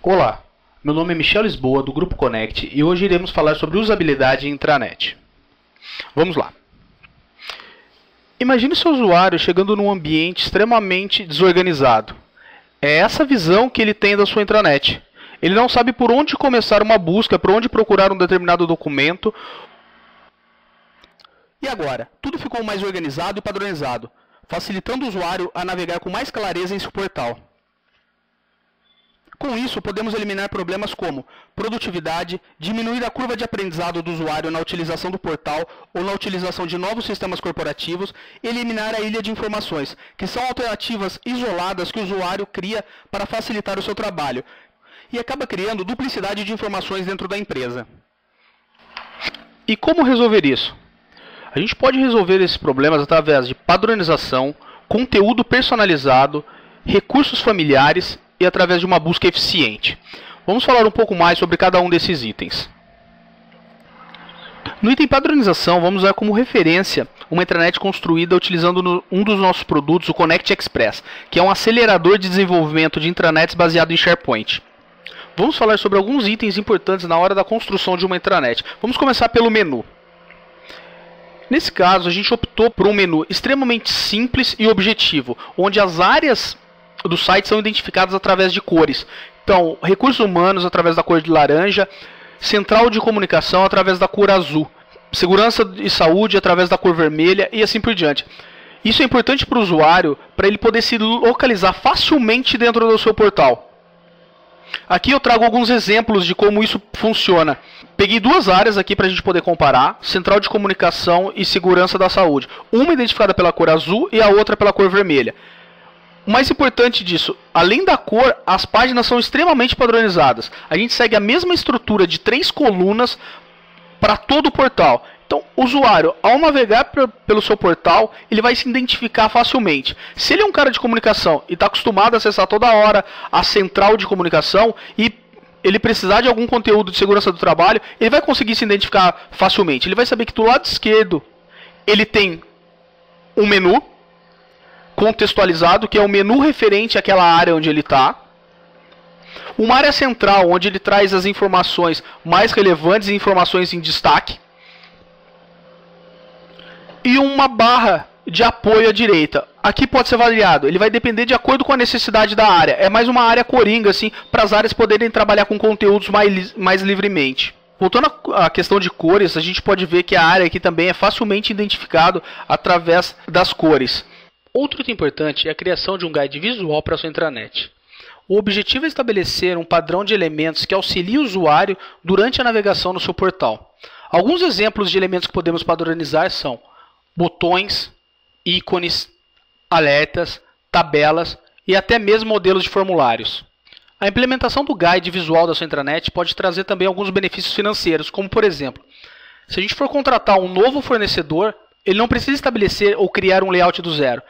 Olá, meu nome é Michel Lisboa, do Grupo Connect, e hoje iremos falar sobre usabilidade em intranet. Vamos lá. Imagine seu usuário chegando num ambiente extremamente desorganizado. É essa visão que ele tem da sua intranet. Ele não sabe por onde começar uma busca, por onde procurar um determinado documento. E agora? Tudo ficou mais organizado e padronizado, facilitando o usuário a navegar com mais clareza em seu portal. Com isso, podemos eliminar problemas como produtividade, diminuir a curva de aprendizado do usuário na utilização do portal ou na utilização de novos sistemas corporativos e eliminar a ilha de informações, que são alternativas isoladas que o usuário cria para facilitar o seu trabalho e acaba criando duplicidade de informações dentro da empresa. E como resolver isso? A gente pode resolver esses problemas através de padronização, conteúdo personalizado, recursos familiares e através de uma busca eficiente. Vamos falar um pouco mais sobre cada um desses itens. No item padronização, vamos usar como referência uma intranet construída utilizando um dos nossos produtos, o Connect Express, que é um acelerador de desenvolvimento de intranets baseado em SharePoint. Vamos falar sobre alguns itens importantes na hora da construção de uma intranet. Vamos começar pelo menu. Nesse caso, a gente optou por um menu extremamente simples e objetivo, onde as áreas do site são identificadas através de cores. Então, recursos humanos através da cor de laranja, central de comunicação através da cor azul, segurança e saúde através da cor vermelha e assim por diante. Isso é importante para o usuário, para ele poder se localizar facilmente dentro do seu portal. Aqui eu trago alguns exemplos de como isso funciona. Peguei duas áreas aqui para a gente poder comparar, central de comunicação e segurança da saúde. Uma identificada pela cor azul e a outra pela cor vermelha. O mais importante disso, além da cor, as páginas são extremamente padronizadas. A gente segue a mesma estrutura de 3 colunas para todo o portal. Então, o usuário, ao navegar pelo seu portal, ele vai se identificar facilmente. Se ele é um cara de comunicação e está acostumado a acessar toda hora a central de comunicação e ele precisar de algum conteúdo de segurança do trabalho, ele vai conseguir se identificar facilmente. Ele vai saber que do lado esquerdo ele tem um menu contextualizado, que é o menu referente àquela área onde ele está. Uma área central, onde ele traz as informações mais relevantes e informações em destaque. E uma barra de apoio à direita. Aqui pode ser variado, ele vai depender de acordo com a necessidade da área. É mais uma área coringa, assim, para as áreas poderem trabalhar com conteúdos mais livremente. Voltando à questão de cores, a gente pode ver que a área aqui também é facilmente identificado através das cores. Outro item importante é a criação de um guide visual para a sua intranet. O objetivo é estabelecer um padrão de elementos que auxilie o usuário durante a navegação no seu portal. Alguns exemplos de elementos que podemos padronizar são botões, ícones, alertas, tabelas e até mesmo modelos de formulários. A implementação do guide visual da sua intranet pode trazer também alguns benefícios financeiros, como por exemplo, se a gente for contratar um novo fornecedor, ele não precisa estabelecer ou criar um layout do zero.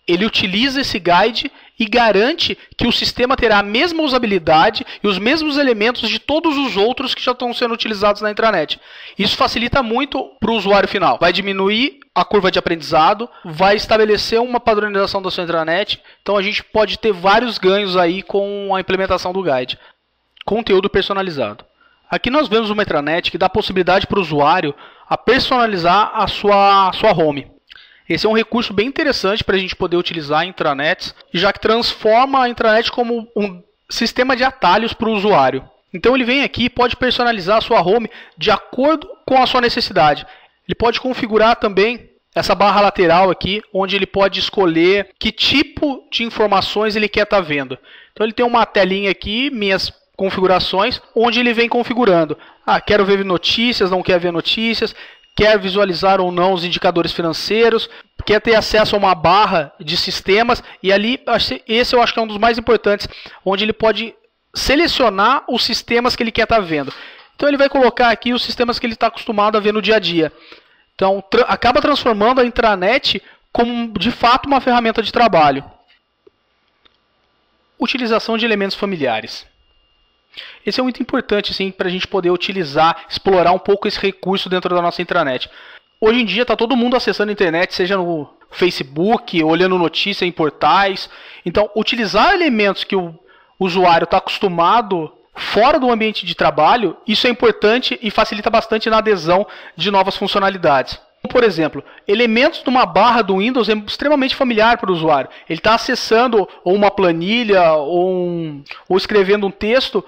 Ele utiliza esse guide e garante que o sistema terá a mesma usabilidade e os mesmos elementos de todos os outros que já estão sendo utilizados na intranet. Isso facilita muito para o usuário final. Vai diminuir a curva de aprendizado, vai estabelecer uma padronização da sua intranet. Então a gente pode ter vários ganhos aí com a implementação do guide. Conteúdo personalizado. Aqui nós vemos uma intranet que dá a possibilidade para o usuário a personalizar a sua home. Esse é um recurso bem interessante para a gente poder utilizar em intranets, já que transforma a intranet como um sistema de atalhos para o usuário. Então ele vem aqui e pode personalizar a sua home de acordo com a sua necessidade. Ele pode configurar também essa barra lateral aqui, onde ele pode escolher que tipo de informações ele quer estar vendo. Então ele tem uma telinha aqui, minhas configurações, onde ele vem configurando. Quero ver notícias, não quero ver notícias. Quer visualizar ou não os indicadores financeiros, quer ter acesso a uma barra de sistemas, e ali, esse eu acho que é um dos mais importantes, onde ele pode selecionar os sistemas que ele quer estar vendo. Então ele vai colocar aqui os sistemas que ele está acostumado a ver no dia a dia. Então acaba transformando a intranet como de fato uma ferramenta de trabalho. Utilização de elementos familiares. Esse é um item importante assim, para a gente poder utilizar, explorar um pouco esse recurso dentro da nossa intranet. Hoje em dia está todo mundo acessando a internet, seja no Facebook, olhando notícias em portais. Então, utilizar elementos que o usuário está acostumado fora do ambiente de trabalho, isso é importante e facilita bastante na adesão de novas funcionalidades. Por exemplo, elementos de uma barra do Windows é extremamente familiar para o usuário. Ele está acessando ou uma planilha ou escrevendo um texto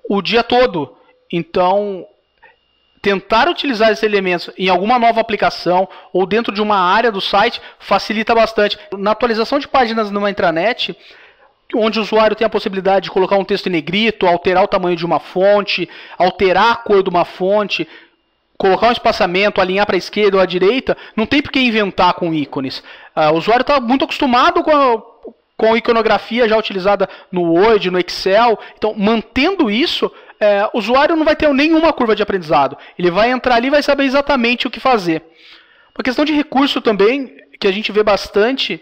o dia todo. Então, tentar utilizar esses elementos em alguma nova aplicação ou dentro de uma área do site facilita bastante. Na atualização de páginas numa intranet, onde o usuário tem a possibilidade de colocar um texto em negrito, alterar o tamanho de uma fonte, alterar a cor de uma fonte, colocar um espaçamento, alinhar para a esquerda ou à direita, não tem por que inventar com ícones. O usuário está muito acostumado com a iconografia já utilizada no Word, no Excel. Então, mantendo isso, o usuário não vai ter nenhuma curva de aprendizado. Ele vai entrar ali e vai saber exatamente o que fazer. Uma questão de recurso também, que a gente vê bastante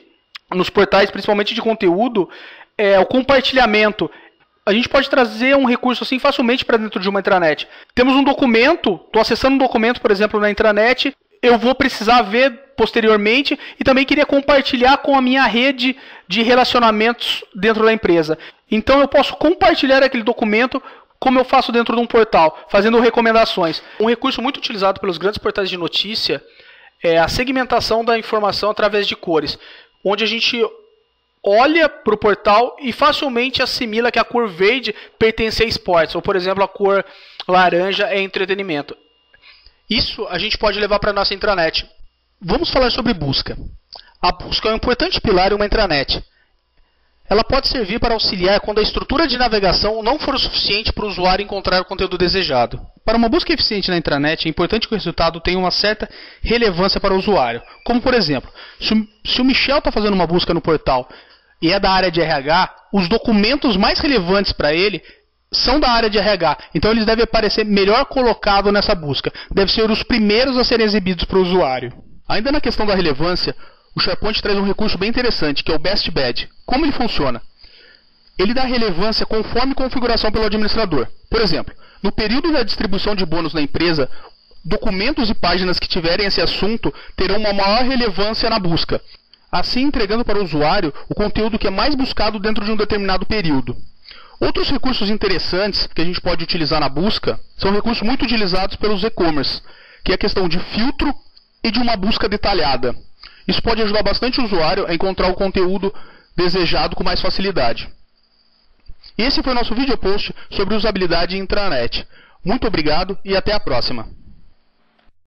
nos portais, principalmente de conteúdo, é o compartilhamento. A gente pode trazer um recurso assim facilmente para dentro de uma intranet. Temos um documento, estou acessando um documento, por exemplo, na intranet, eu vou precisar ver posteriormente e também queria compartilhar com a minha rede de relacionamentos dentro da empresa. Então eu posso compartilhar aquele documento como eu faço dentro de um portal, fazendo recomendações. Um recurso muito utilizado pelos grandes portais de notícia é a segmentação da informação através de cores, onde a gente olha para o portal e facilmente assimila que a cor verde pertence a esportes, ou por exemplo a cor laranja é entretenimento. Isso a gente pode levar para a nossa intranet. Vamos falar sobre busca. A busca é um importante pilar em uma intranet. Ela pode servir para auxiliar quando a estrutura de navegação não for o suficiente para o usuário encontrar o conteúdo desejado. Para uma busca eficiente na intranet, é importante que o resultado tenha uma certa relevância para o usuário. Como, por exemplo, se o Michel está fazendo uma busca no portal e é da área de RH, os documentos mais relevantes para ele são da área de RH. Então eles devem aparecer melhor colocados nessa busca. Devem ser os primeiros a serem exibidos para o usuário. Ainda na questão da relevância, o SharePoint traz um recurso bem interessante, que é o Best Bad. Como ele funciona? Ele dá relevância conforme configuração pelo administrador. Por exemplo, no período da distribuição de bônus na empresa, documentos e páginas que tiverem esse assunto terão uma maior relevância na busca, assim entregando para o usuário o conteúdo que é mais buscado dentro de um determinado período. Outros recursos interessantes que a gente pode utilizar na busca são recursos muito utilizados pelos e-commerce, que é a questão de filtro e de uma busca detalhada. Isso pode ajudar bastante o usuário a encontrar o conteúdo desejado com mais facilidade. Esse foi o nosso vídeo post sobre usabilidade em intranet. Muito obrigado e até a próxima.